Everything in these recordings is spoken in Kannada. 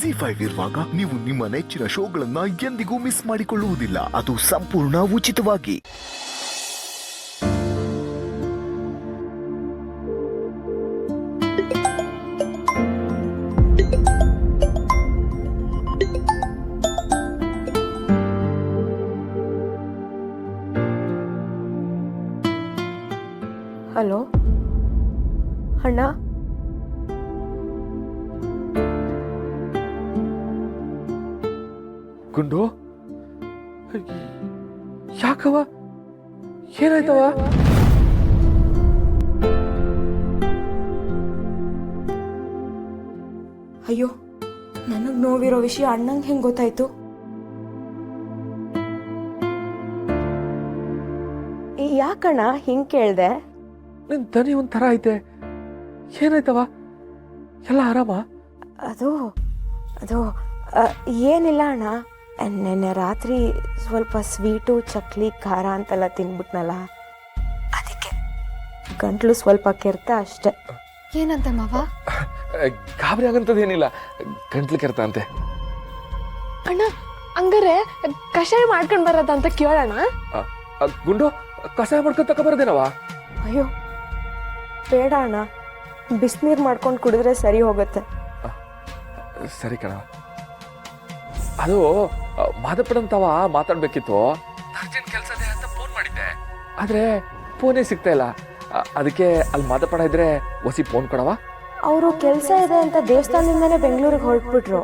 ಜಿ5 ಇರುವಾಗ ನೀವು ನಿಮ್ಮ ನೆಚ್ಚಿನ ಶೋಗಳನ್ನ ಎಂದಿಗೂ ಮಿಸ್ ಮಾಡಿಕೊಳ್ಳುವುದಿಲ್ಲ. ಅದು ಸಂಪೂರ್ಣ ಉಚಿತವಾಗಿ. ಹಲೋ ಅಣ್ಣ, ಗುಂಡು ಯಾಕವ ಏನಾಯ್ತವ? ಅಯ್ಯೋ, ನನಗ್ ನೋವಿರೋ ವಿಷಯ ಅಣ್ಣಂಗೆ ಹೆಂಗ್ ಗೊತ್ತಾಯ್ತು? ಯಾಕಣ್ಣ ಹಿಂಗ್ ಕೇಳ್ದೆ? ನಿನ್ ದನಿ ಒಂಥರ ಐತೆ, ಏನಾಯ್ತವ? ಎಲ್ಲ ಆರಾಮ? ಅದು ಅದು ಏನಿಲ್ಲ ಅಣ್ಣ, ನೆನ್ನೆ ರಾತ್ರಿ ಸ್ವಲ್ಪ ಸ್ವೀಟು ಚಕ್ಲಿ ಖಾರ ಅಂತೆಲ್ಲ ತಿನ್ಬಿಟ್ನಲ್ಲ, ಅದಕ್ಕೆ ಗಂಟ್ಲು ಸ್ವಲ್ಪ ಕೆರ್ತ ಅಷ್ಟೆ. ಏನಂತೆ ಮಾವ? ಗಾಬರಿ ಆಗಂತದೇನಿಲ್ಲ, ಗಂಟ್ಲು ಕೆರ್ತ ಅಂತೆ. ಅಣ್ಣ ಹಂಗಾರೆ ಕಷಾಯ ಮಾಡ್ಕೊಂಡ್ ಬರೋದಂತ ಕೇಳೋಣ. ಗುಂಡು ಕಷಾಯ ಮಾಡ್ಕೊಂಡ್ ತಗೊಬರೋದೇನವ? ಅಯ್ಯೋ ಬೇಡ ಅಣ್ಣ, ಬಿಸಿನೀರು ಮಾಡ್ಕೊಂಡು ಕುಡಿದ್ರೆ ಸರಿ ಹೋಗುತ್ತೆ. ಸರಿ ಕಣ. ಅದು ಮಾದಪ್ಪನಂತವ ಮಾತಾಡ್ಬೇಕಿತ್ತು, ಅರ್ಜೆಂಟ್ ಕೆಲಸದೇ ಅಂತ ಫೋನ್ ಮಾಡಿದ್ದೆ, ಆದ್ರೆ ಫೋನೇ ಸಿಗ್ತಾ ಇಲ್ಲ. ಅದಕ್ಕೆ ಅಲ್ಲಿ ಮಾದಪ್ಪಣ ಇದ್ರೆ ಒಸಿ ಫೋನ್ ಕೊಡವ. ಅವರು ಕೆಲಸ ಇದೆ ಅಂತ ದೇವಸ್ಥಾನದಿಂದಾನೇ ಬೆಂಗಳೂರಿಗೆ ಹೊರಟ್ಬಿಟ್ರು.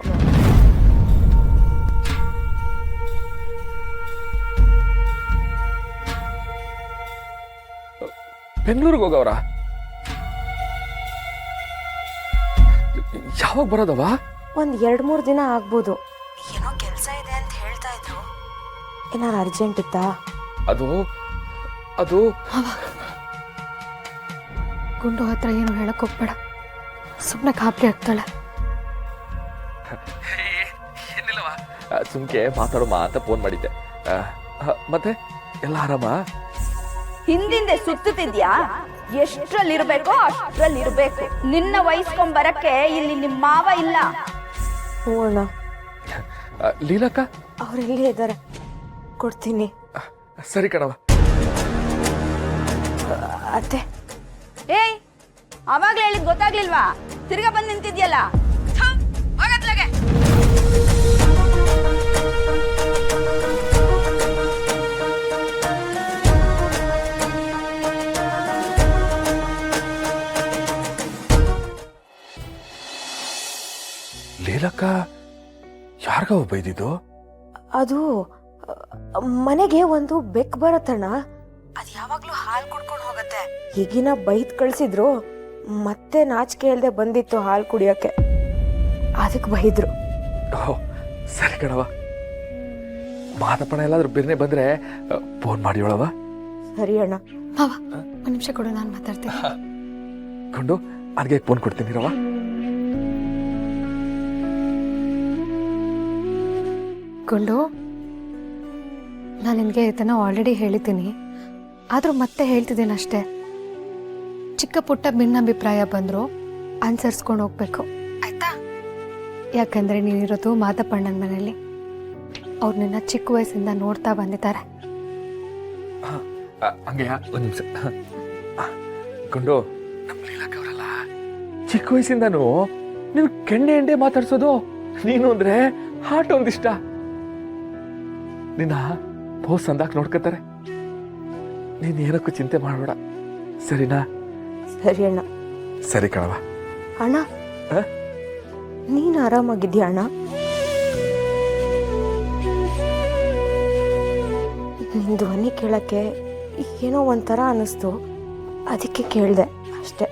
ಬೆಂಗಳೂರಿಗೆ ಹೋಗವ್ರ? ಯಾವಾಗ ಬರೋದವ? ಒಂದ್ 2-3 ದಿನ ಆಗ್ಬೋದು. ಏನೋ ಕೆಲಸ ಇದೆ ಅಂತ ಹೇಳ್ತಾ ಇದ್ರು. ಏನಾರು ಅರ್ಜೆಂಟ್ ಇತ್ತಾ? ಅದು ಅದು ಗುಂಡು ಹತ್ರ ಏನು ಹೇಳಕ್ ಹೋಗ್ಬೇಡ, ಸುಮ್ಮನೆ ಗಾಬರಿ ಆಗ್ತಾಳೆ. ಏನಿಲ್ಲವ, ಸುಮ್ಕೆ ಮಾತಾಡೋ ಅಂತ ಫೋನ್ ಮಾಡಿದ್ದೆ. ಮತ್ತೆ ಎಲ್ಲ ಆರಾಮ? ಹಿಂದಿಂದೆ ಸುತ್ತುತ್ತಿದ್ಯಾ? ಎಷ್ಟ್ರಲ್ಲಿರ್ಬೇಕೋ ಅಷ್ಟ್ರಲ್ಲಿರ್ಬೇಕು. ನಿನ್ನ ವಹಿಸ್ಕೊಂಬರಕ್ಕೆ ಇಲ್ಲಿ ನಿಮ್ಮ ಮಾವ ಇಲ್ಲ. ಹ್ಞೂ ಅಣ್ಣ. ಲೀಲಕ್ಕ ಅವ್ರೆಲ್ಲೇ ಇದ್ದಾರೆ, ಕೊಡ್ತೀನಿ. ಸರಿ ಕಣವ. ಅತ್ತೆ, ಏಯ್, ಅವಾಗ್ಲೇ ಹೇಳಿದ್ ಗೊತ್ತಾಗ್ಲಿಲ್ವಾ? ತಿರ್ಗಾ ಬಂದ್ ನಿಂತಿದ್ಯಲ್ಲ, ಹೋಗತ್ಲಾಗೆ. ಲೀಲಕ್ಕ ಯಾರ್ಗವ ಬೈದಿದ್ದು? ಅದು ಮನೆಗೆ ಒಂದು ಬೆಕ್ ಬರುತ್ತಣ್ಣ, ಅದು ಯಾವಾಗ್ಲೂ ಹಾಲು ಕುಡ್ಕೊಂಡು ಹೋಗತ್ತೆ. ಈಗಿನ ಬೈದ್ ಕಳ್ಸಿದ್ರು, ಮತ್ತೆ ನಾಚಿಕೆ ಇಲ್ದೆ ಬಂದಿತ್ತು ಹಾಲು ಕುಡಿಯೋಕೆ, ಅದಕ್ಕೆ ಬೈದ್ರು. ಸರಿ ಕಣವ. ಮಾದಪ್ಪಣ ಎಲ್ಲಾದ್ರೂ ಬಿರ್ನೆ ಬಂದ್ರೆ ಫೋನ್ ಮಾಡಿ ಹೇಳವ. ಸರಿ ಅಣ್ಣ. ಮಾವ ಒಂದ್ ನಿಮಿಷ ಕೊಡು, ನಾನು ಮಾತಾಡ್ತೀನಿ. ಕೊಂಡು ಅಲ್ಲಿಗೆ ಫೋನ್ ಕೊಡ್ತೀನಿ ರವ. ಗುಂಡು, ನಾನು ನಿನಗೆ ಇದನ್ನ ಆಲ್ರೆಡಿ ಹೇಳಿದ್ದೀನಿ, ಆದರೂ ಮತ್ತೆ ಹೇಳ್ತಿದ್ದೀನಿ ಅಷ್ಟೇ. ಚಿಕ್ಕ ಪುಟ್ಟ ಭಿನ್ನಾಭಿಪ್ರಾಯ ಬಂದರೂ ಅನುಸರಿಸ್ಕೊಂಡು ಹೋಗ್ಬೇಕು, ಆಯ್ತಾ? ಯಾಕಂದರೆ ನೀನಿರೋದು ಮಾದಪ್ಪಣ್ಣನ ಮನೆಯಲ್ಲಿ. ಅವ್ರು ನಿನ್ನ ಚಿಕ್ಕ ವಯಸ್ಸಿಂದ ನೋಡ್ತಾ ಬಂದಿದ್ದಾರೆ. ಹಂಗೆ ಒಂದು ನಿಮಿಷ. ಕೊಂಡು, ನಮ್ಮ ಲೀಲಕ್ಕವರಲ್ಲ, ಚಿಕ್ಕ ವಯಸ್ಸಿಂದನೂ ನೀನು ಕೆಂಡೆ ಎಂಡೆ ಮಾತಾಡ್ಸೋದು. ನೀನು ಅಂದ್ರೆ ಹಾಟ್ ಒಂದಿಷ್ಟ. ನಿನ್ನ ಬಹು ಸಂದಾಕ್ ನೋಡ್ಕೋತಾರೆ. ನೀನ್ ಏನಕ್ಕೂ ಚಿಂತೆ ಮಾಡಬೇಡ, ಸರಿನಾ? ಸರಿ ಅಣ್ಣ. ಸರಿ ಕಣವ. ಅಣ್ಣ, ನೀನ್ ಆರಾಮಾಗಿದ್ಯಾ ಅಣ್ಣ? ನಿನ್ ಧ್ವನಿ ಕೇಳಕ್ಕೆ ಏನೋ ಒಂಥರ ಅನ್ನಿಸ್ತು, ಅದಕ್ಕೆ ಕೇಳ್ದೆ ಅಷ್ಟೆ.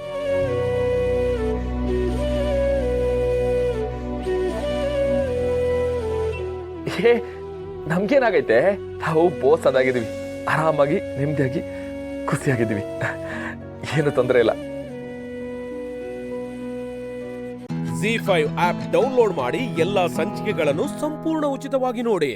ಏ, ನಮ್ಗೇನಾಗೈತೆ? ನಾವು ಬೋಸ್ ಅದಾಗಿದ್ದೀವಿ, ಆರಾಮಾಗಿ ನೆಮ್ಮದಿಯಾಗಿ ಖುಷಿಯಾಗಿದ್ದೀವಿ, ಏನು ತೊಂದರೆ ಇಲ್ಲ. ಜಿ5 ಆಪ್ ಡೌನ್ಲೋಡ್ ಮಾಡಿ ಎಲ್ಲಾ ಸಂಚಿಕೆಗಳನ್ನು ಸಂಪೂರ್ಣ ಉಚಿತವಾಗಿ ನೋಡಿ.